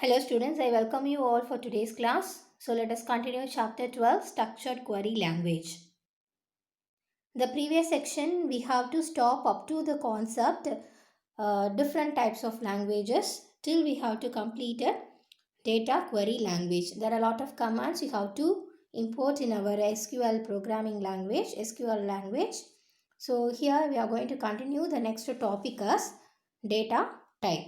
Hello students, I welcome you all for today's class. So let us continue chapter 12, structured query language. The previous section we have to stop up to the concept different types of languages till we have to complete a data query language. There are a lot of commands you have to import in our SQL programming language, SQL language. So here we are going to continue the next topic as data type.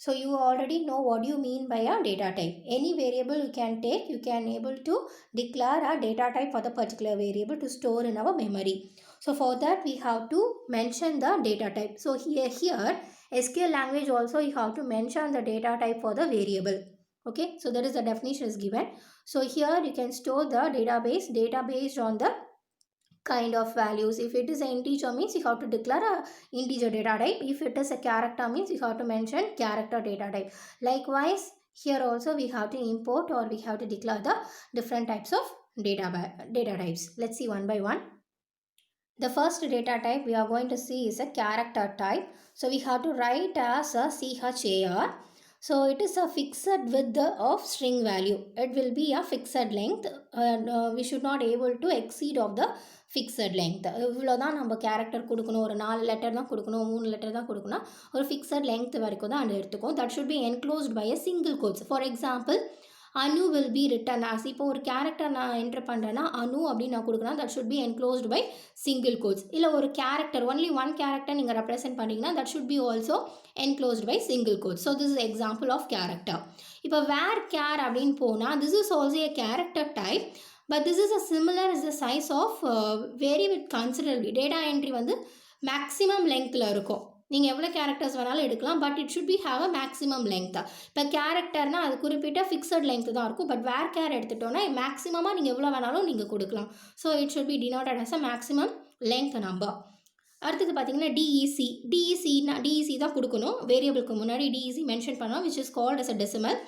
So you already know what you mean by a data type. Any variable you can take, you can able to declare a data type for the particular variable to store in our memory. So for that we have to mention the data type. So here SQL language also you have to mention the data type for the variable. Okay, so that is the definition is given. So here you can store the data based on the kind of values. If it is an integer means you have to declare a integer data type. If it is a character means you have to mention character data type. Likewise here also we have to import or we have to declare the different types of data types. Let's see one by one. The first data type we are going to see is a character type. So we have to write as a char. So it is a fixed width of string value. It will be a fixed length and we should not able to exceed of the fixed length. இவ்வளோதான் நம்ம character கொடுக்கணும், ஒரு 4 letter தான் கொடுக்கணும், 3 letter தான் கொடுக்கணும், ஒரு fixed length வரைக்கும் தான் அது எடுத்துக்கும். That should be enclosed by a single quotes. For example Anu will be written as. இப்போ ஒரு கேரக்டர் நான் என்டர் பண்ணுறேன்னா அனு அப்படின்னு நான் கொடுக்குறேன், that should be enclosed by single quotes. இல்லை ஒரு கேரக்டர் ஒன்லி ஒன் கேரக்டர் நீங்கள் ரெப்ரசென்ட் பண்ணிங்கன்னா that should be also enclosed by single quotes. So this is example of character. இப்போ வேர் கேர் அப்படின்னு போனால் this is also a character type, but this is a similar is the size of vary with considerably. Data entry வந்து maximum லெங்க்த்தில் இருக்கும். நீங்கள் எவ்வளோ characters வேணாலும் எடுக்கலாம், but it should be have a maximum length. இப்போ கேரக்டர்னால் அது குறிப்பிட்ட ஃபிக்ஸட் லெங்க் தான் இருக்கும். பட் வேர் கேர் எடுத்துட்டோன்னா மேக்ஸிமமாக நீங்கள் எவ்வளோ வேணாலும் நீங்கள் கொடுக்கலாம். So it should be denoted as a maximum length number. அடுத்தது பார்த்தீங்கன்னா டிஇசி தான் கொடுக்கணும். வேரியபிளுக்கு முன்னாடி டிஇசி மென்ஷன் பண்ணோம், which is called as a decimal.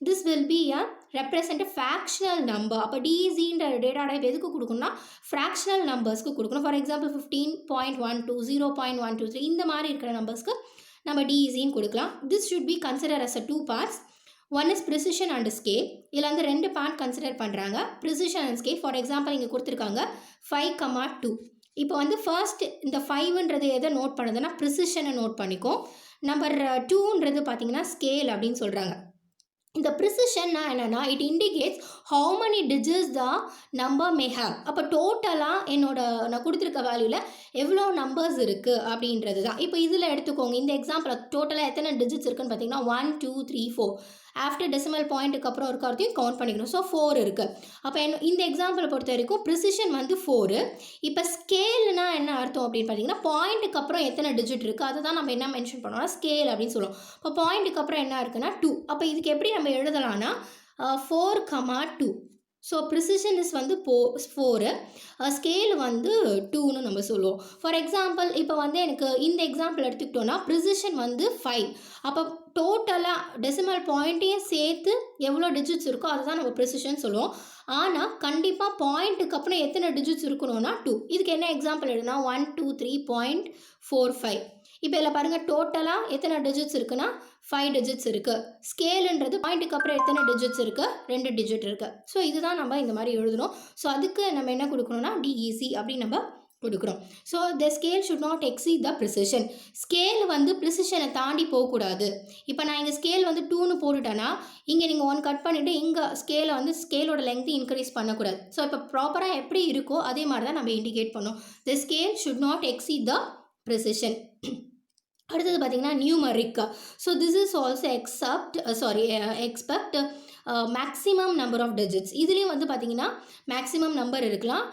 This will be a represent fractional number. அப்போ டிஇசின்ற டேட்டா டைப் எதுக்கு கொடுக்கணும்னா ஃப்ராக்ஷனல் நம்பர்ஸ்க்கு கொடுக்கணும். ஃபார் எக்ஸாம்பிள் 15.12, 0.123 இந்த மாதிரி இருக்கிற நம்பர்ஸ்க்கு நம்ம டிஇசின்னு கொடுக்கலாம். This should be consider as a 2 parts. One is precision and scale. இதில் வந்து 2 பார்ட் கன்சிடர் பண்ணுறாங்க, precision and scale. For example இங்கே கொடுத்துருக்காங்க 5,2. இப்போ வந்து ஃபர்ஸ்ட் இந்த 5ன்றது எதை நோட் பண்ணுதுன்னா ப்ரிசிஷனை நோட் பண்ணிக்கும். நம்பர் 2ன்றது பார்த்தீங்கன்னா ஸ்கேல் அப்படின்னு சொல்கிறாங்க. இந்த ப்ரிசிஷன்னா என்னென்னா it indicates how many digits the number may have. அப்போ டோட்டலாக நான் கொடுத்துருக்க வேல்யூவில் எவ்வளோ நம்பர்ஸ் இருக்குது அப்படின்றது தான். இப்போ இதில் எடுத்துக்கோங்க, இந்த எக்ஸாம்பிள் டோட்டலாக எத்தனை டிஜிட்ஸ் இருக்குன்னு பார்த்தீங்கன்னா 1 2 3 4. ஆஃப்டர் டெசிமல் பாயிண்ட்டுக்கு அப்புறம் இருக்கிறதையும் கவுண்ட் பண்ணிக்கணும். ஸோ 4 இருக்குது. அப்போ இந்த எக்ஸாம்பிளை பொறுத்த வரைக்கும் ப்ரிசிஷன் வந்து 4. இப்போ ஸ்கேல்னா என்ன அர்த்தம் அப்படின்னு பார்த்தீங்கன்னா பாயிண்ட்டுக்கு அப்புறம் எத்தனை டிஜிட் இருக்குது அதை தான் நம்ம என்ன மென்ஷன் பண்ணோம்னா ஸ்கேல் அப்படின்னு சொல்லுவோம். இப்போ பாயிண்ட்டுக்கு அப்புறம் என்ன இருக்குன்னா 2. அப்போ இதுக்கு எப்படி நம்ம எழுதலாம்னா 4,2. ஸோ ப்ரிசிஷன் இஸ் வந்து 4, ஸ்கேல் வந்து 2ன்னு நம்ம சொல்லுவோம். ஃபார் எக்ஸாம்பிள் இப்போ வந்து எனக்கு இந்த எக்ஸாம்பிள் எடுத்துக்கிட்டோன்னா ப்ரிசிஷன் வந்து 5. அப்போ டோட்டலாக டெசிமல் பாயிண்ட்டையும் சேர்த்து எவ்வளோ டிஜிட்ஸ் இருக்கோ அதை தான் நம்ம ப்ரிசிஷன் சொல்லுவோம். ஆனால் கண்டிப்பாக பாயிண்ட்டுக்கு அப்புறம் எத்தனை டிஜிட்ஸ் இருக்கணும்னா 2. இதுக்கு என்ன எக்ஸாம்பிள் எடுனா 1 2 3.45. இப்போ இதில் பாருங்கள் டோட்டலாக எத்தனை டிஜிட்ஸ் இருக்குன்னா 5 டிஜிட்ஸ் இருக்குது. ஸ்கேலுன்றது பாயிண்ட்டுக்கு அப்புறம் எத்தனை டிஜிட்ஸ் இருக்குது, 2 டிஜிட் இருக்குது. ஸோ இதுதான் நம்ம இந்த மாதிரி எழுதணும். ஸோ அதுக்கு நம்ம என்ன கொடுக்கணும்னா டிஇசி அப்படின்னு நம்ம கொடுக்குறோம். So the scale should not exceed the precision. Scale வந்து ப்ரிசிஷனை தாண்டி போகக்கூடாது. இப்போ நான் இங்கே ஸ்கேல் வந்து 2ன்னு போட்டுட்டேன்னா இங்கே நீங்கள் 1 கட் பண்ணிவிட்டு இங்கே ஸ்கேலை வந்து ஸ்கேலோட லெங்க்த்து இன்க்ரீஸ் பண்ணக்கூடாது. ஸோ இப்போ ப்ராப்பராக எப்படி இருக்கோ அதே மாதிரி தான் நம்ம இண்டிகேட் பண்ணோம். The scale should not exceed the precision. அடுத்தது பார்த்தீங்கன்னா numeric. So this is also expect maximum number of digits. இதுலேயும் வந்து பார்த்தீங்கன்னா மேக்ஸிமம் நம்பர் இருக்கலாம்.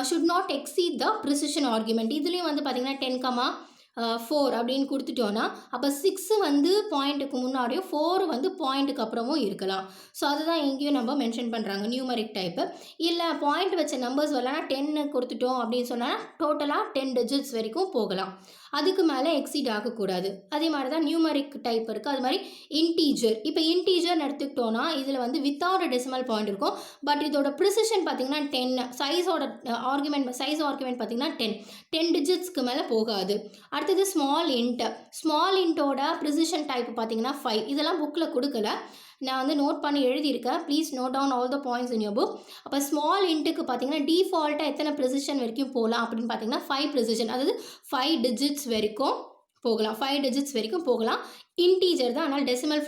Should not exceed the precision argument. இதுலேயும் வந்து பார்த்தீங்கன்னா 10,4 அப்படின்னு கொடுத்துட்டோன்னா அப்போ 6 வந்து பாயிண்ட்டுக்கு முன்னாடியும் 4 வந்து பாயிண்ட்டுக்கு அப்புறமும் இருக்கலாம். ஸோ அதுதான் எங்கேயும் நம்ம மென்ஷன் பண்ணுறாங்க நியூமரிக் டைப்பு. இல்லை பாயிண்ட் வச்ச நம்பர்ஸ் வரலன்னா 10 கொடுத்துட்டோம் அப்படின்னு சொன்னால் டோட்டலாக 10 டிஜிட்ஸ் வரைக்கும் போகலாம். அதுக்கு மேலே எக்ஸீட் ஆகக்கூடாது. அதே மாதிரி தான் நியூமரிக் டைப் இருக்குது. அது மாதிரி இன்டீஜர். இப்போ இன்டீஜர்னு எடுத்துக்கிட்டோன்னா இதில் வந்து வித்தவுட் டெசிமல் பாயிண்ட் இருக்கும். பட் இதோட ப்ரிசிஷன் பார்த்தீங்கன்னா 10. சைஸ் ஆர்குமெண்ட் பார்த்தீங்கன்னா 10 டிஜிட்ஸ்க்கு மேலே போகாது. அடுத்தது ஸ்மால் இன்ட். ஸ்மால் இன்ட்டோட ப்ரிசிஷன் டைப் பார்த்தீங்கன்னா 5. இதெல்லாம் புக்கில் கொடுக்கல. நான் வந்து நோட் பண்ணி எழுதியிருக்கேன். Please note down all the points in your book. அப்போ ஸ்மால் இன்ட்டுக்கு பார்த்தீங்கன்னா டிஃபால்ட்டாக எத்தனை ப்ரிசிஷன் வரைக்கும் போகலாம் அப்படின்னு பார்த்தீங்கன்னா 5 ப்ரிசிஷன், அதாவது 5 டிஜிட்ஸ் வரைக்கும் போகலாம். 5 டிஜிட்ஸ் வரைக்கும் போகலாம். இன்டீஜர் தான், ஆனால் டெசிமல்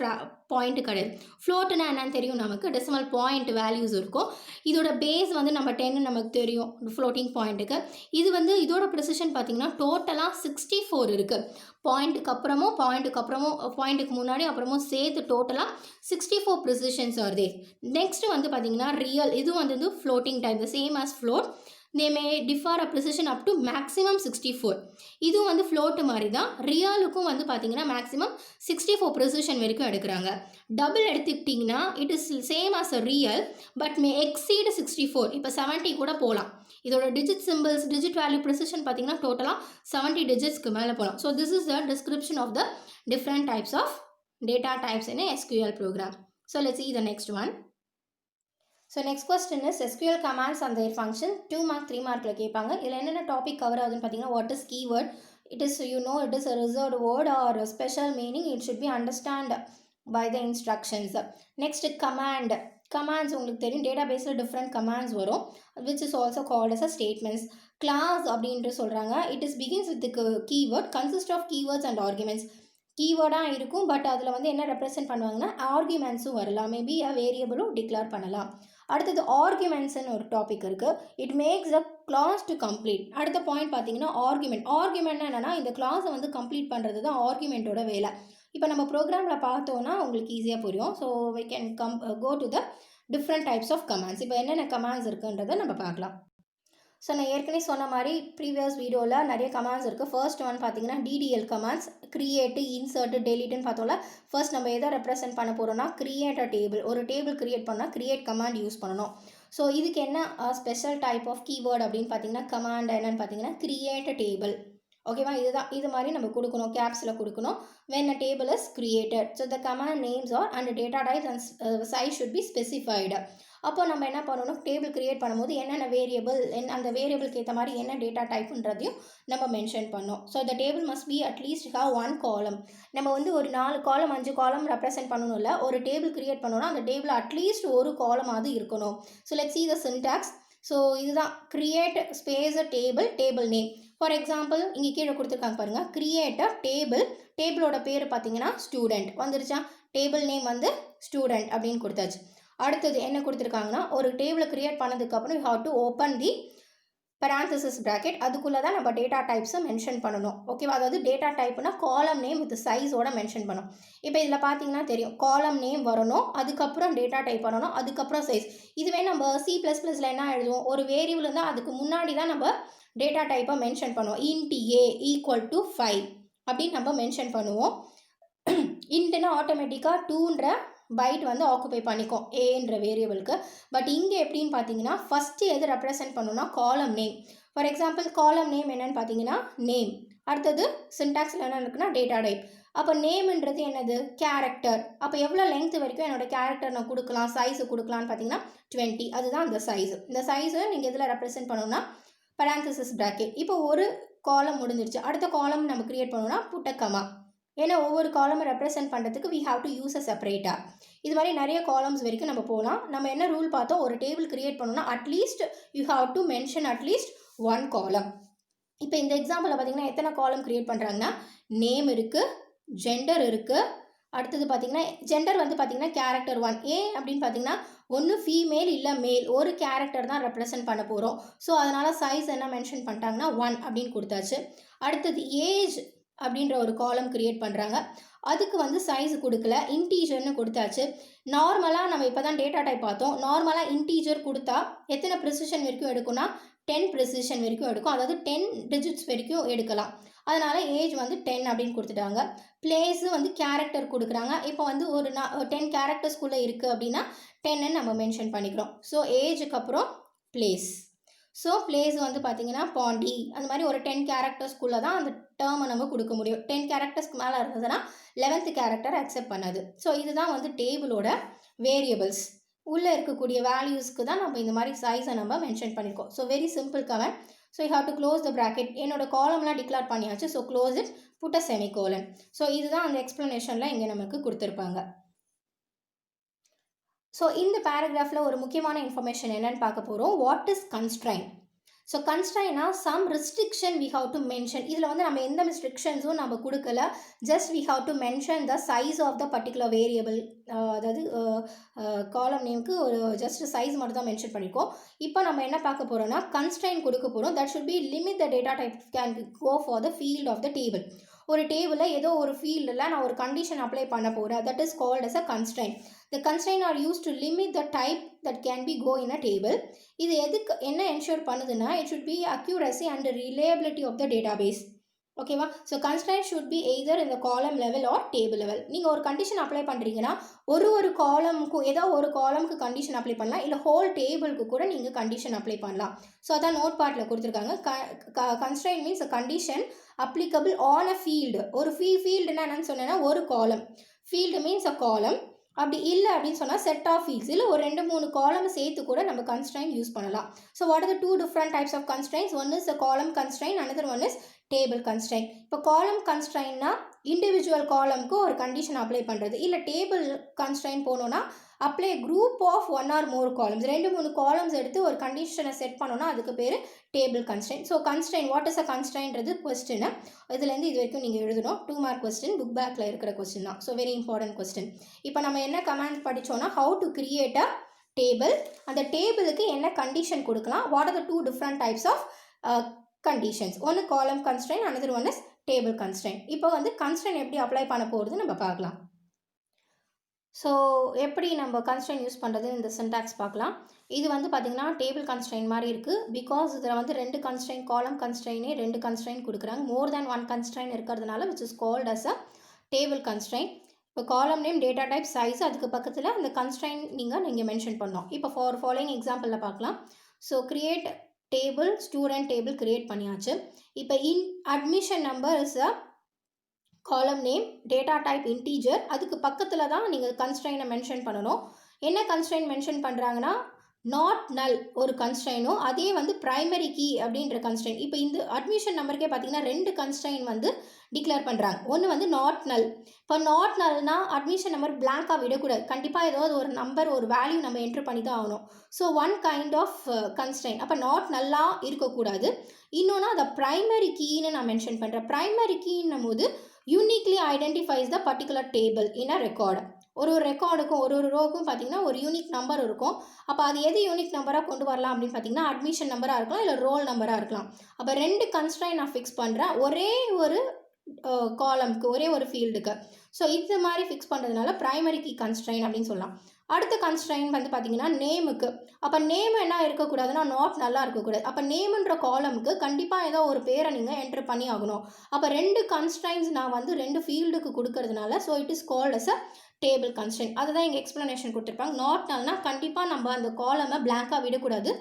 பாயிண்ட் கிடையாது. ஃப்ளோட்டுனா என்னன்னு தெரியும் நமக்கு, டெசிமல் பாயிண்ட் வேல்யூஸ் இருக்கும். இதோட பேஸ் வந்து நம்ம 10 நமக்கு தெரியும் ஃப்ளோட்டிங் பாயிண்ட்டுக்கு. இது வந்து இதோட ப்ரிசிஷன் பார்த்தீங்கன்னா டோட்டலாக 64 இருக்குது. பாயிண்ட்டுக்கு பாயிண்ட்டுக்கு முன்னாடி அப்புறமும் சேர்த்து டோட்டலாக 64 ப்ரிசிஷன்ஸ் வருது. நெக்ஸ்ட் வந்து பார்த்தீங்கன்னா ரியல், இது வந்து floating type, the same as float. they may differ a precision up to maximum 64. இதுவும் வந்து ஃப்ளோட் மாதிரி தான். ரியலுக்கும் வந்து பார்த்தீங்கன்னா மேக்ஸிமம் 64 ப்ரிசிஷன் வரைக்கும் எடுக்கிறாங்க. டபுள் எடுத்துக்கிட்டிங்கன்னா it is same as a real but may exceed 64. இப்போ 70 கூட போகலாம். இதோட digit symbols, digit value precision பார்த்தீங்கன்னா டோட்டலாக 70 டிஜிட்ஸ்க்கு மேலே போகலாம். So this is the description of the different types of data types in SQL program. So let's see the next one. So next question is SQL commands and their function 2 mark 3 மார்க்கில் கேட்பாங்க. இதில் என்னென்ன topic cover ஆகுதுன்னு பார்த்தீங்கன்னா, what is keyword, it is it is a reserved word or a special meaning, it should be understand by the instructions. Next commands உங்களுக்கு தெரியும், டேட்டா பேஸில் டிஃப்ரெண்ட் கமாண்ட்ஸ் வரும், which is also called as a statements. Class அப்படின்ட்டு சொல்கிறாங்க, it is begins with keyword, consist of keywords and arguments. கீவேர்டாக இருக்கும், but அதில் வந்து என்ன ரெப்ரசென்ட் பண்ணுவாங்கன்னா ஆர்குமெண்ட்ஸும் வரலாம், மேபி வேரியபிளும் டிக்ளேர் பண்ணலாம். அடுத்தது ஆர்குமெண்ட்ஸ்னு ஒரு டாபிக் இருக்குது. It makes a class to complete. அடுத்த பாயிண்ட் பார்த்தீங்கன்னா ஆர்குமெண்ட்னா என்னென்னா இந்த கிளாஸை வந்து கம்ப்ளீட் பண்ணுறது தான் ஆர்குமெண்ட்டோட வேலை. இப்போ நம்ம ப்ரோக்ராமில் பார்த்தோன்னா உங்களுக்கு ஈஸியாக புரியும். So we can go to the different types of commands. இப்போ என்னென்ன கமாண்ட்ஸ் இருக்குன்றதை நம்ம பார்க்கலாம். ஸோ நான் ஏற்கனவே சொன்ன மாதிரி ப்ரீவியஸ் வீடியோவில் நிறைய கமாண்ட்ஸ் இருக்குது. ஃபர்ஸ்ட் ஒன் பார்த்தீங்கன்னா DDL கமாண்ட்ஸ், கிரியேட்டு, இன்சர்ட்டு, டெலிட்டுன்னு பார்த்தோம்ல. ஃபர்ஸ்ட் நம்ம எதை ரெப்ரசென்ட் பண்ண போகிறோம்னா கிரியேட் அ டேபிள். ஒரு டேபிள் கிரியேட் பண்ணால் கிரியேட் கமாண்ட் யூஸ் பண்ணணும். ஸோ இதுக்கு என்ன ஸ்பெஷல் டைப் ஆஃப் கீவேர்ட் அப்படின்னு பார்த்தீங்கன்னா கமாண்ட் என்னன்னு பார்த்தீங்கன்னா கிரியேட் அ டேபிள். ஓகேவா, இது மாதிரி நம்ம கொடுக்கணும், கேப்ஸில் கொடுக்கணும். when a table is created, so the command names are and data types and size should be specified. அப்போ நம்ம என்ன பண்ணணும், டேபிள் கிரியேட் பண்ணும்போது என்னென்ன வேரியபிள், அந்த வேரியபிளுக்கு ஏற்ற மாதிரி என்ன டேட்டா டைப்புன்றதையும் நம்ம மென்ஷன் பண்ணோம். So the table must be at least have 1 column. நம்ம வந்து ஒரு 4 காலம் 5 காலம் ரெப்ரசென்ட் பண்ணணும் இல்லை, ஒரு டேபிள் கிரியேட் பண்ணணும்னா அந்த டேபிள் அட்லீஸ்ட் ஒரு காலமாவது இருக்கணும். So let's see the syntax. So இதுதான் create space table name. For example இங்கே கீழே கொடுத்துருக்காங்க பாருங்கள், கிரியேட் அ டேபிளோட பேர் பார்த்தீங்கன்னா ஸ்டூடெண்ட் வந்துருச்சா, டேபிள் நேம் வந்து ஸ்டூடெண்ட் அப்படின்னு கொடுத்தாச்சு. அடுத்தது என்ன கொடுத்துருக்காங்கன்னா, ஒரு டேபிளை கிரியேட் பண்ணதுக்கப்புறம் you have to open the parenthesis bracket, அதுக்குள்ளே தான் நம்ம டேட்டா டைப்ஸை மென்ஷன் பண்ணணும். ஓகேவா, அதாவது டேட்டா டைப்னா காலம் நேம் வித் சைஸோட மென்ஷன் பண்ணணும். இப்போ இதில் பார்த்தீங்கன்னா தெரியும், காலம் நேம் வரணும், அதுக்கப்புறம் டேட்டா டைப் வரணும், அதுக்கப்புறம் சைஸ். இதுவே நம்ம C++ல என்ன எழுதுவோம், ஒரு வேரியபிள் இருந்தால் அதுக்கு முன்னாடி தான் நம்ம டேட்டா டைப்பை மென்ஷன் பண்ணுவோம். int a = 5 அப்படின்னு நம்ம மென்ஷன் பண்ணுவோம். இன்ட்னா ஆட்டோமேட்டிக்காக 2ன்ற பைட் வந்து ஆக்குபை பண்ணிக்கும் ஏன்ற வேரியபிளுக்கு. பட் இங்கே எப்படின்னு பார்த்தீங்கன்னா ஃபஸ்ட்டு எது ரெப்ரசென்ட் பண்ணணும்னா காலம் நேம். ஃபார் எக்ஸாம்பிள் காலம் நேம் என்னன்னு பார்த்தீங்கன்னா நேம், அடுத்தது சின்டாக்ஸில் என்ன இருக்குன்னா டேட்டா டைப். அப்போ நேம்ன்றது என்னது, கேரக்டர். அப்போ எவ்வளோ லென்த் வரைக்கும் என்னோடய கேரக்டர் நான் கொடுக்கலாம், சைஸு கொடுக்கலான்னு பார்த்தீங்கன்னா 20, அதுதான் அந்த சைஸு. இந்த சைஸை நீங்கள் எதில் ரெப்ரசென்ட் பண்ணணும்னா parenthesis bracket. இப்போ ஒரு காலம் முடிஞ்சிருச்சு, அடுத்த காலம் நம்ம கிரியேட் பண்ணணும்னா புட் அ கமா. ஏன்னா ஒவ்வொரு காலமை ரெப்ரசென்ட் பண்ணுறதுக்கு we have to use a செப்பரேட்டாக. இது மாதிரி நிறைய காலம்ஸ் வரைக்கும் நம்ம போகலாம். நம்ம என்ன ரூல் பார்த்தோம், ஒரு டேபிள் கிரியேட் பண்ணணும்னா at least you have to mention at least 1 காலம். இப்போ இந்த எக்ஸாம்பிளில் பார்த்தீங்கன்னா எத்தனை காலம் கிரியேட் பண்ணுறாங்கன்னா, நேம் இருக்குது, ஜெண்டர் இருக்குது, அடுத்தது பார்த்தீங்கன்னா ஜெண்டர் வந்து பார்த்தீங்கன்னா கேரக்டர் 1. ஏன் அப்படின்னு பார்த்தீங்கன்னா ஒன்று ஃபீமேல் இல்லை மேல், ஒரு கேரக்டர் தான் ரெப்ரசென்ட் பண்ண போகிறோம். ஸோ அதனால் சைஸ் என்ன மென்ஷன் பண்ணிட்டாங்கன்னா 1 அப்படின்னு கொடுத்தாச்சு. அடுத்தது ஏஜ் அப்படின்ற ஒரு காலம் கிரியேட் பண்ணுறாங்க, அதுக்கு வந்து சைஸ் கொடுக்கல, இன்டீஜர்னு கொடுத்தாச்சு. நார்மலாக நம்ம இப்போ தான் டேட்டா டைப் பார்த்தோம், நார்மலாக இன்டீஜர் கொடுத்தா எத்தனை ப்ரிசிஷன் வரைக்கும் எடுக்கும்னா 10 ப்ரிசிஷன் வரைக்கும் எடுக்கும், அதாவது 10 டிஜிட்ஸ் வரைக்கும் எடுக்கலாம். அதனால் ஏஜ் வந்து 10 அப்படின்னு கொடுத்துட்டாங்க. பிளேஸு வந்து கேரக்டர் கொடுக்குறாங்க. இப்போ வந்து ஒரு 10 கேரக்டர்ஸ்குள்ளே இருக்குது அப்படின்னா 10ன்னு நம்ம மென்ஷன் பண்ணிக்கிறோம். ஸோ ஏஜுக்கு அப்புறம் பிளேஸ். ஸோ பிளேஸ் வந்து பார்த்தீங்கன்னா பாண்டி, அந்த மாதிரி ஒரு 10 கேரக்டர்ஸ்குள்ளே தான் அந்த டேர்மை நம்ம கொடுக்க முடியும். 10 கேரக்டர்ஸ்க்கு மேலே இருந்ததுன்னா 11th கேரக்டர் அக்செப்ட் பண்ணாது. ஸோ இதுதான் வந்து டேபிளோட வேரியபிள்ஸ். உள்ளே இருக்கக்கூடிய வேல்யூஸ்க்கு தான் நம்ம இந்த மாதிரி சைஸை நம்ம மென்ஷன் பண்ணியிருக்கோம். So very simple comment. So you have to close the bracket. என்னோட காலம்லாம் டிக்ளேர் பண்ணியாச்சு, so close it, put a semicolon. So இதுதான் அந்த எக்ஸ்ப்ளனேஷனில் இங்கே நமக்கு கொடுத்துருப்பாங்க. ஸோ இந்த பேராகிராஃபில் ஒரு முக்கியமான இன்ஃபர்மேஷன் என்னன்னு பார்க்க போகிறோம். What is constraint? ஸோ கன்ஸ்ட்ரைனா some restriction we have to mention. இதில் வந்து நம்ம எந்த ரெஸ்ட்ரிக்ஷன்ஸும் நம்ம கொடுக்கல. Just we have to mention the size of the particular variable. அதாவது காலம் நேமுக்கு ஒரு ஜஸ்ட் சைஸ் மட்டும் தான் மென்ஷன் பண்ணியிருக்கோம். இப்போ நம்ம என்ன பார்க்க போகிறோம்னா கன்ஸ்ட்ரைன் கொடுக்க போகிறோம். That should be limit the data type can go for the field of the table. ஒரு டேபிளில் ஏதோ ஒரு ஃபீல்டில் நான் ஒரு கண்டிஷன் அப்ளை பண்ண போகிறேன். That is called as a constraint. The constraint are used to limit the type that can be go in a table. இது எதுக்கு என்ன என்ஷூர் பண்ணுதுன்னா it should be accuracy and reliability of the database. ஓகேவா? So constraint should be either இந்த காலம் level or table level. நீங்கள் ஒரு condition apply பண்ணுறீங்கன்னா ஒரு காலமுக்கும் ஏதோ ஒரு காலமுக்கு கண்டிஷன் அப்ளை பண்ணலாம், இல்லை ஹோல் டேபிளுக்கு கூட நீங்கள் கண்டிஷன் அப்ளை பண்ணலாம். ஸோ அதான் நோட் பார்ட்டில் கொடுத்துருக்காங்க. Constraint means a condition applicable on a field. ஒரு ஃபீல்டுன்னா என்னன்னு சொன்னேன்னா ஒரு காலம். ஃபீல்டு மீன்ஸ் அ காலம். அப்படி இல்லை அப்படின்னு சொன்னால் செட் ஆஃப் ஃபீல்ட்ஸ், இல்லை ஒரு 2-3 காலம் சேர்த்து கூட நம்ம கன்ஸ்ட்ரைன் யூஸ் பண்ணலாம். So what are the 2 different types of constraints? One is a column constraint, another one is table constraint. இப்போ காலம் கன்ஸ்ட்ரைன்னா இண்டிவிஜுவல் காலமுக்கு ஒரு கண்டிஷன் அப்ளை பண்ணுறது, இல்லை டேபிள் கன்ஸ்ட்ரைன் போனோன்னா apply group of 1 or more columns. 2-3 columns எடுத்து ஒரு கண்டிஷனை செட் பண்ணோன்னா அதுக்கு பேர் table constraint. So constraint what is a கன்ஸ்ட்ரைன்றது கொஸ்டின். இதுலேருந்து இது வரைக்கும் நீங்கள் எழுதணும். 2 mark கொஸ்டின், புக் பேக்கில் இருக்கிற கொஸ்டின் தான். So very important question. இப்போ நம்ம என்ன கமாண்ட் படித்தோன்னா how to create a table. அந்த டேபிளுக்கு என்ன கண்டிஷன் கொடுக்கலாம், what are the 2 different types of conditions. ஒன்று column constraint, another one is table constraint. இப்போ வந்து கன்ஸ்ட்ரைன் எப்படி அப்ளை பண்ண போகிறது நம்ம பார்க்கலாம். ஸோ எப்படி நம்ம கன்ஸ்ட்ரைன் யூஸ் பண்ணுறது இந்த சின்டாக்ஸ் பார்க்கலாம். இது வந்து பார்த்திங்கன்னா டேபிள் கன்ஸ்ட்ரைன் மாதிரி இருக்குது. பிகாஸ் இதில் வந்து 2 கன்ஸ்ட்ரைன், காலம் கன்ஸ்ட்ரைனே 2 கன்ஸ்ட்ரைன் கொடுக்குறாங்க. மோர் தேன் 1 கன்ஸ்ட்ரைன் இருக்கிறதுனால which is called as a table constraint. இப்போ column name, data type, size, அதுக்கு பக்கத்தில் அந்த கன்ஸ்ட்ரைன் நீங்கள் மென்ஷன் பண்ணோம். இப்போ ஃபாலோயிங் எக்ஸாம்பிளில் பார்க்கலாம். So create table, student table create பண்ணியாச்சு. இப்போ அட்மிஷன் நம்பர் இஸ் அ காலம் நேம், டேட்டா டைப் இன்டீஜர். அதுக்கு பக்கத்தில் தான் நீங்கள் கன்ஸ்ட்ரைனை மென்ஷன் பண்ணணும். என்ன கன்ஸ்ட்ரைன் மென்ஷன் பண்ணுறாங்கன்னா நாட் நல் ஒரு கன்ஸ்ட்ரைனும், அதே வந்து ப்ரைமரி கீ அப்படின்ற கன்ஸ்ட்ரைன். இப்போ இந்த அட்மிஷன் நம்பருக்கே பார்த்தீங்கன்னா 2 கன்ஸ்ட்ரைன் வந்து டிக்ளேர் பண்ணுறாங்க. ஒன்று வந்து நாட் நல். இப்போ நாட் நல்னா அட்மிஷன் நம்பர் பிளாங்காக விடக்கூடாது. கண்டிப்பாக ஏதாவது ஒரு நம்பர், ஒரு வேல்யூ நம்ம என்ட்ரு பண்ணி தான் ஆகணும். So one kind of constraint. அப்போ நாட் நல்லாக இருக்கக்கூடாது. இன்னொன்று அதை ப்ரைமரி கீன்னு நான் மென்ஷன் பண்ணுறேன். ப்ரைமரி கீன்னும் போது uniquely identifies the particular table in a record. ஒரு ரெக்கார்டுக்கும் ஒரு ரோக்கும் பார்த்தீங்கன்னா ஒரு யூனிக் நம்பர் இருக்கும். அப்போ அது எது யூனிக் நம்பராக கொண்டு வரலாம் அப்படின்னு பார்த்தீங்கன்னா அட்மிஷன் நம்பராக இருக்கலாம், இல்லை ரோல் நம்பராக இருக்கலாம். அப்போ 2 கன்ஸ்ட்ரைன் நான் ஃபிக்ஸ் பண்ணுறேன் ஒரே ஒரு காலம்க்கு, ஒரே ஒரு ஃபீல்டுக்கு. ஸோ இது மாதிரி ஃபிக்ஸ் பண்ணுறதுனால ப்ரைமரி கீ கன்ஸ்ட்ரைன் அப்படின்னு சொல்லலாம். அடுத்த கன்ஸ்ட்ரைன் வந்து பார்த்தீங்கன்னா நேமுக்கு. அப்போ நேம் என்ன இருக்கக்கூடாதுன்னா நாட் நல்லா இருக்கக்கூடாது. அப்போ நேமுன்ற காலமுக்கு கண்டிப்பாக ஏதோ ஒரு பேரை நீங்கள் என்ட்ரு பண்ணி ஆகணும். அப்போ 2 கன்ஸ்ட்ரைன்ஸ் நான் வந்து 2 ஃபீல்டுக்கு கொடுக்கறதுனால so it is called as a table constraint. அதுதான் இங்கே எக்ஸ்ப்ளனேஷன் கொடுத்துருப்பாங்க. நாட் நல்னா கண்டிப்பாக நம்ம அந்த காலமை பிளாங்காக விடக்கூடாது.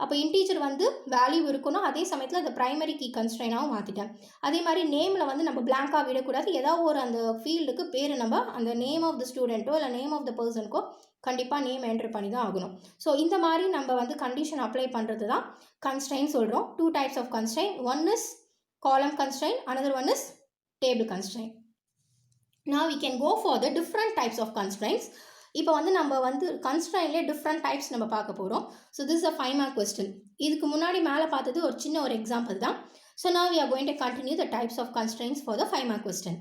அப்போ இன்டீஜர் வந்து வேல்யூ இருக்கணும், அதே சமயத்தில் அந்த ப்ரைமரி கீ கன்ஸ்ட்ரைனாகவும் மாற்றிட்டேன். அதே மாதிரி நேமில் வந்து நம்ம பிளாங்காக விடக்கூடாது. ஏதாவது ஒரு அந்த ஃபீல்டுக்கு பேர் நம்ம அந்த நேம் ஆஃப் த ஸ்டூடெண்ட்டோ இல்லை நேம் ஆஃப் த பர்சனுக்கோ கண்டிப்பாக நேம் என்ட்ரு பண்ணி தான் ஆகணும். ஸோ இந்த மாதிரி நம்ம வந்து கண்டிஷன் அப்ளை பண்ணுறது தான் கன்ஸ்ட்ரைன் சொல்கிறோம். 2 types of constraint. One is column constraint, another one is table constraint. Now we can go for the different types of constraints. இப்போ வந்து நம்ம வந்து கன்ஸ்ட்ரைன்லேயே டிஃப்ரெண்ட் டைப்ஸ் நம்ம பார்க்க போகிறோம். So this is a 5 mark question. இதுக்கு முன்னாடி மேலே பார்த்தது ஒரு சின்ன ஒரு எக்ஸாம்பிள் தான். So now we are going to continue the types of constraints for the 5 mark question.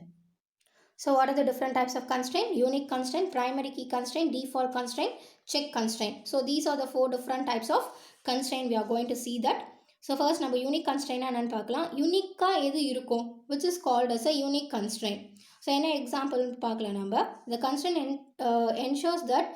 So what are the different types of constraint? Unique constraint, primary key constraint, default constraint, check constraint. So these are the 4 different types of constraint we are going to see that. So first நம்ம unique கன்ஸ்ட்ரைனா என்னன்னு பார்க்கலாம். யூனிக்காக எது இருக்கும் which is called as a unique constraint. So என்ன example பார்க்கலாம் நம்ம. The constraint ensures that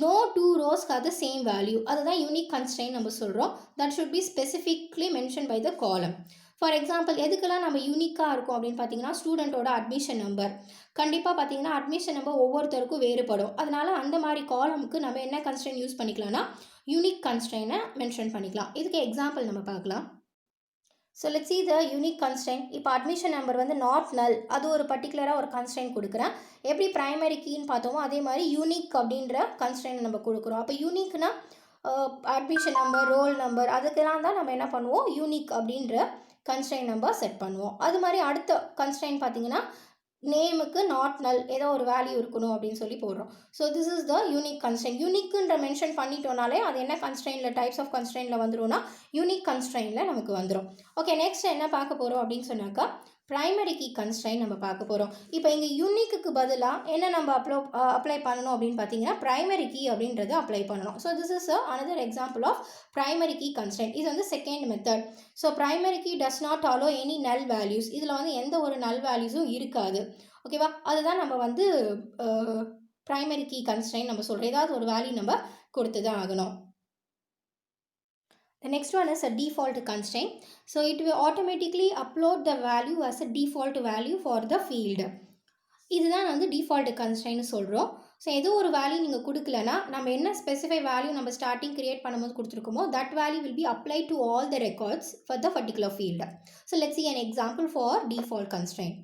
no 2 rows have the same value. அதுதான் யூனிக் கன்ஸ்ட்ரைன் நம்ம சொல்கிறோம். That should be specifically mentioned by the column. For example எதுக்கெல்லாம் நம்ம யூனிக்காக இருக்கும் அப்படின்னு பார்த்தீங்கன்னா ஸ்டூடெண்ட்டோட அட்மிஷன் நம்பர். கண்டிப்பாக பார்த்தீங்கன்னா அட்மிஷன் நம்பர் ஒவ்வொருத்தருக்கும் வேறுபடும். அதனால் அந்த மாதிரி காலமுக்கு நம்ம என்ன கன்ஸ்ட்ரைன் யூஸ் பண்ணிக்கலாம்னா யூனிக் கன்ஸ்ட்ரைனை மென்ஷன் பண்ணிக்கலாம். இதுக்கு எக்ஸாம்பிள் நம்ம பார்க்கலாம். So let's see the unique constraint. இப்போ அட்மிஷன் நம்பர் வந்து நாட் நல், அது ஒரு பர்டிகுலராக ஒரு கன்ஸ்ட்ரைன் கொடுக்குறேன். எப்படி ப்ரைமரி கீன்னு பார்த்தோமோ அதே மாதிரி யூனிக் அப்படின்ற கன்ஸ்ட்ரைன் நம்ம கொடுக்குறோம். அப்போ யூனிக்னா அட்மிஷன் நம்பர், ரோல் நம்பர், அதுக்கெல்லாம் தான் நம்ம என்ன பண்ணுவோம் யூனிக் அப்படின்ற கன்ஸ்ட்ரைன் நம்பர் செட் பண்ணுவோம். அது மாதிரி அடுத்த கன்ஸ்ட்ரைன் பார்த்தீங்கன்னா நேமுக்கு நாட் நல் ஏதோ ஒரு வேல்யூ இருக்கணும் அப்படின்னு சொல்லி போடுறோம். So this is the unique constraint. யூனிக்குன்ற மென்ஷன் பண்ணிட்டோனாலே அது என்ன கன்ஸ்ட்ரெயினில் டைப்ஸ் ஆஃப் கன்ஸ்ட்ரெயினில் வந்துடும்னா யூனிக் கன்ஸ்ட்ரெயினில் நமக்கு வந்துடும். ஓகே, நெக்ஸ்ட் என்ன பார்க்க போகிறோம் அப்படின்னு சொன்னாக்கா ப்ரைமரி கீ கன்ஸ்ட்ரெயின் நம்ம பார்க்க போகிறோம். இப்போ இங்கே யூனிக்கு பதிலாக என்ன நம்ம அப்ளை பண்ணணும் அப்படின்னு பார்த்தீங்கன்னா ப்ரைமரி கீ அப்படின்றது அப்ளை பண்ணணும். So this is another example of primary key constraint. இது வந்து second method. So primary key does not allow any null values. இதில் வந்து எந்த ஒரு நல் வேல்யூஸும் இருக்காது. ஓகேவா, அதுதான் நம்ம வந்து ப்ரைமரி கீ கன்ஸ்ட்ரெயின் நம்ம சொல்கிறோம். ஏதாவது ஒரு வேல்யூ நம்ம கொடுத்து தான் ஆகணும். The next one is a default constraint. So it will automatically upload the value as a default value for the field. இதுதான் வந்து டிஃபால்ட் கன்ஸ்ட்ரெயின்னு சொல்கிறோம். ஸோ ஏதோ ஒரு வேல்யூ நீங்கள் கொடுக்கலனா நம்ம என்ன ஸ்பெசிஃபை வேல்யூ நம்ம ஸ்டார்டிங் கிரியேட் பண்ணும்போது கொடுத்துருக்கோமோ that value will be apply to all the records for the particular field. So let's see an example for default constraint.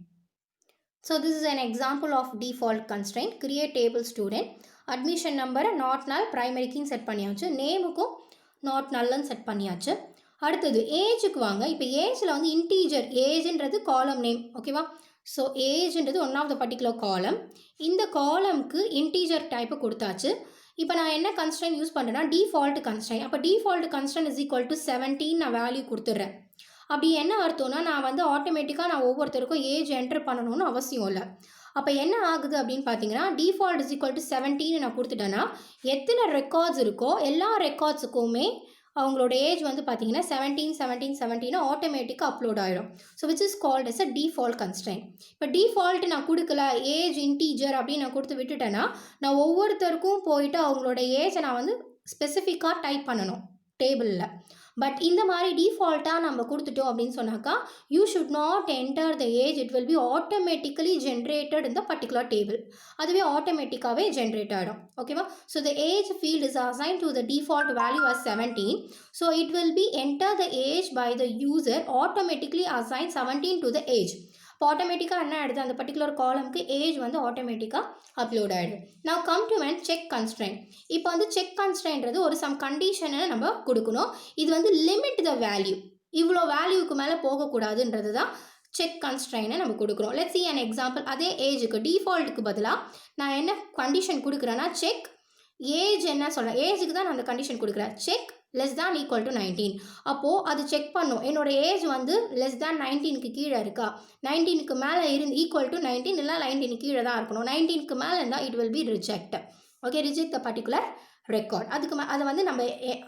So this is an example of default constraint. Create table student. Admission number not null primary key set பண்ணியாச்சு. நேமுக்கும் not null set பண்ணியாச்சு. அடுத்தது ஏஜுக்கு வாங்க. இப்போ ஏஜில் வந்து integer ஏஜ்ன்றது column name. ஓகேவா, so ஏஜ்ன்றது one of the particular column. இந்த காலம்க்கு இன்டீஜர் டைப்பு கொடுத்தாச்சு. இப்போ நான் என்ன கன்ஸ்ட்ரெயின் யூஸ் பண்ணுறேன்னா டிஃபால்ட் கன்ஸ்ட்ரெயின். அப்போ default constraint is equal to 17 நான் வேல்யூ கொடுத்துட்றேன். அப்படி என்ன அர்த்தம்னா நான் வந்து ஆட்டோமேட்டிக்காக நான் ஒவ்வொருத்தருக்கும் ஏஜ் என்டர் பண்ணணும்னு அவசியம் இல்லை. அப்போ என்ன ஆகுது அப்படின்னு பார்த்தீங்கன்னா டிஃபால்ட் இஸ் ஈக்குவல் டு 17 நான் கொடுத்துட்டேன்னா எத்தனை ரெக்கார்ட்ஸ் இருக்கோ எல்லா ரெக்கார்ட்ஸுக்குமே அவங்களோட ஏஜ் வந்து பார்த்தீங்கன்னா 17 ஆட்டோமேட்டிக்காக அப்லோட் ஆகிடும். So which is called S a default constraint. இப்போ டிஃபால்ட் நான் கொடுக்கல ஏஜ் இன்டீஜர் அப்படின்னு நான் கொடுத்து விட்டுட்டேன்னா நான் ஒவ்வொருத்தருக்கும் போயிட்டு அவங்களோட ஏஜை நான் வந்து ஸ்பெசிஃபிக்காக டைப் பண்ணணும் டேபிளில். பட் இந்த மாதிரி டிஃபால்ட்டாக நம்ம கொடுத்துட்டோம் அப்படின்னு சொன்னாக்கா you should not enter the age, it will be automatically generated இந்த பர்டிகுலர் டேபிள். அதுவே ஆட்டோமேட்டிக்காகவே ஜென்ரேட் ஆகிடும். ஓகேவா, so the age field is assign to the default value as 17. So it will be enter the age by the user automatically assign 17 to the age. இப்போ ஆட்டோமேட்டிக்காக என்ன ஆகிடுது அந்த பர்டிகுலர் காலம்க்கு ஏஜ் வந்து ஆட்டோமேட்டிக்காக அப்லோட் ஆகிடுது. நான் come to and check constraint. இப்போ வந்து செக் கன்ஸ்ட்ரெயின்றது ஒரு சம் கண்டிஷனை நம்ம கொடுக்கணும். இது வந்து லிமிட் த வேல்யூ, இவ்வளோ வேல்யூக்கு மேலே போகக்கூடாதுன்றது தான் செக் கன்ஸ்ட்ரெயினை நம்ம கொடுக்குறோம். Let's see an example. அதே ஏஜுக்கு டிஃபால்ட்டுக்கு பதிலாக நான் என்ன கண்டிஷன் கொடுக்குறேன்னா செக் ஏஜ் என்ன சொல்கிறேன், ஏஜுக்கு தான் நான் அந்த கண்டிஷன் கொடுக்குறேன். Check less than equal to 19. அப்போது அது செக் பண்ணும் என்னோடய ஏஜ் வந்து லெஸ் தேன் 19க்கு கீழே இருக்கா, 19க்கு மேலே ஈக்குவல் டு 19 இல்லை 19 கீழே தான் இருக்கணும். 19க்கு மேலே இருந்தால் it will B reject. Okay, reject the particular record. அதுக்கு அதை வந்து நம்ம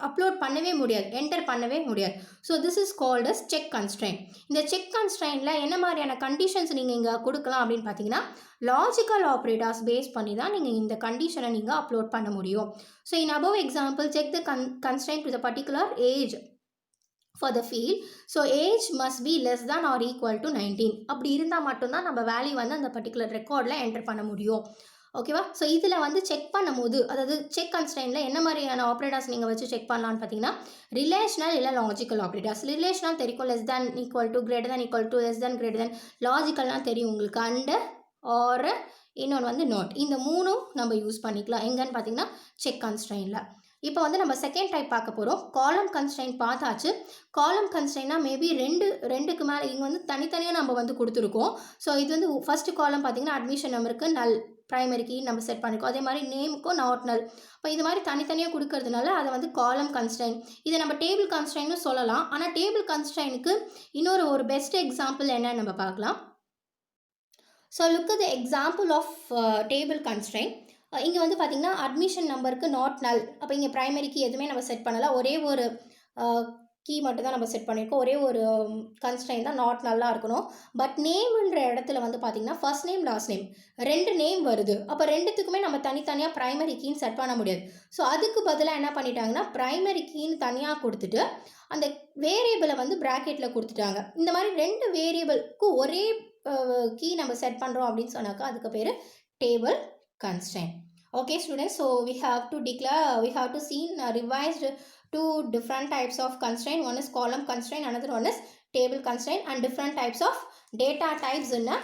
அப்லோட் பண்ணவே முடியாது, என்டர் பண்ணவே முடியாது. So this is called as check constraint. இந்த செக் கன்ஸ்ட்ரெயினில் என்ன மாதிரியான கண்டிஷன்ஸ் நீங்கள் இங்கே கொடுக்கலாம் அப்படின்னு பார்த்தீங்கன்னா லாஜிக்கல் ஆப்ரேட்டர்ஸ் பேஸ் பண்ணி தான் நீங்கள் இந்த கண்டிஷனை நீங்கள் அப்லோட் பண்ண முடியும். So in above example check the constraint to the particular age for the field. So age must be less than or equal to 19. அப்படி இருந்தால் மட்டும்தான் நம்ம வேல்யூ வந்து அந்த பர்டிகுலர் ரெக்கார்டில் என்டர் பண்ண முடியும். ஓகேவா, ஸோ இதில் வந்து செக் பண்ணும்போது அதாவது செக் கன்ஸ்ட்ரெயினில் என்ன மாதிரியான ஆப்ரேட்டர்ஸ் நீங்கள் வச்சு செக் பண்ணலான்னு பார்த்தீங்கன்னா ரிலேஷனல் இல்லை லாஜிக்கல் ஆப்ரேட்டர்ஸ். ரிலேஷனல் தெரியும், less than equal to, greater than equal to, less than greater than. லாஜிக்கல்னால் தெரியும் உங்களுக்கு, அண்டு ஆர் இன்னொன்று வந்து நாட். இந்த மூணும் நம்ம யூஸ் பண்ணிக்கலாம் எங்கன்னு பார்த்தீங்கன்னா செக் கன்ஸ்ட்ரெயினில். இப்போ வந்து நம்ம செகண்ட் டைப் பார்க்க போகிறோம். காலம் கன்ஸ்ட்ரெயின் பார்த்தாச்சு. காலம் கன்ஸ்ட்ரெயின்னா மேபி ரெண்டுக்கு மேலே இங்கே வந்து தனித்தனியாக நம்ம வந்து கொடுத்துருக்கோம். ஸோ இது வந்து ஃபஸ்ட்டு காலம் பார்த்தீங்கன்னா அட்மிஷன் நம்பருக்கு நல் ப்ரைமரி கீ நம்ம செட் பண்ணியிருக்கோம். அதே மாதிரி நேமுக்கும் நாட் நல். இப்போ இது மாதிரி தனித்தனியாக கொடுக்கறதுனால அதை வந்து காலம் கன்ஸ்ட்ரெயின். இதை நம்ம டேபிள் கன்ஸ்ட்ரெயின்னு சொல்லலாம். ஆனால் டேபிள் கன்ஸ்ட்ரெயினுக்கு ஒரு பெஸ்ட் எக்ஸாம்பிள் என்னன்னு நம்ம பார்க்கலாம். So look at the example of table constraint. இங்கே வந்து பார்த்திங்கன்னா அட்மிஷன் நம்பருக்கு நாட் நல். அப்போ இங்கே ப்ரைமரி கீ எதுவுமே நம்ம செட் பண்ணலாம், ஒரே ஒரு கீ மட்டும் தான் நம்ம செட் பண்ணியிருக்கோம். ஒரே ஒரு கன்ஸ்ட்ரெயின் தான் நாட் நல்லா இருக்கணும். பட் நேம்ன்ற இடத்துல வந்து பார்த்திங்கன்னா ஃபர்ஸ்ட் நேம் லாஸ்ட் நேம் ரெண்டு நேம் வருது. அப்போ ரெண்டுத்துக்குமே நம்ம தனித்தனியாக ப்ரைமரி கீன்னு செட் பண்ண முடியாது. ஸோ அதுக்கு பதிலாக என்ன பண்ணிட்டாங்கன்னா ப்ரைமரி கீன்னு தனியாக கொடுத்துட்டு அந்த வேரியபிளை வந்து ப்ராக்கெட்டில் கொடுத்துட்டாங்க. இந்த மாதிரி ரெண்டு வேரியபிளுக்கு ஒரே கீ நம்ம செட் பண்ணுறோம் அப்படின்னு சொன்னாக்கா அதுக்கு பேர் table constraint. Okay students, so we have to see revised two different types of constraint. One is column constraint, another one is table constraint, and different types of data types in a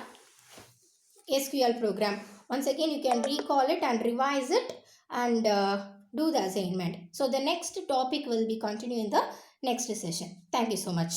SQL program. Once again you can recall it and revise it and do the assignment. So the next topic will be continued in the next session. Thank you so much.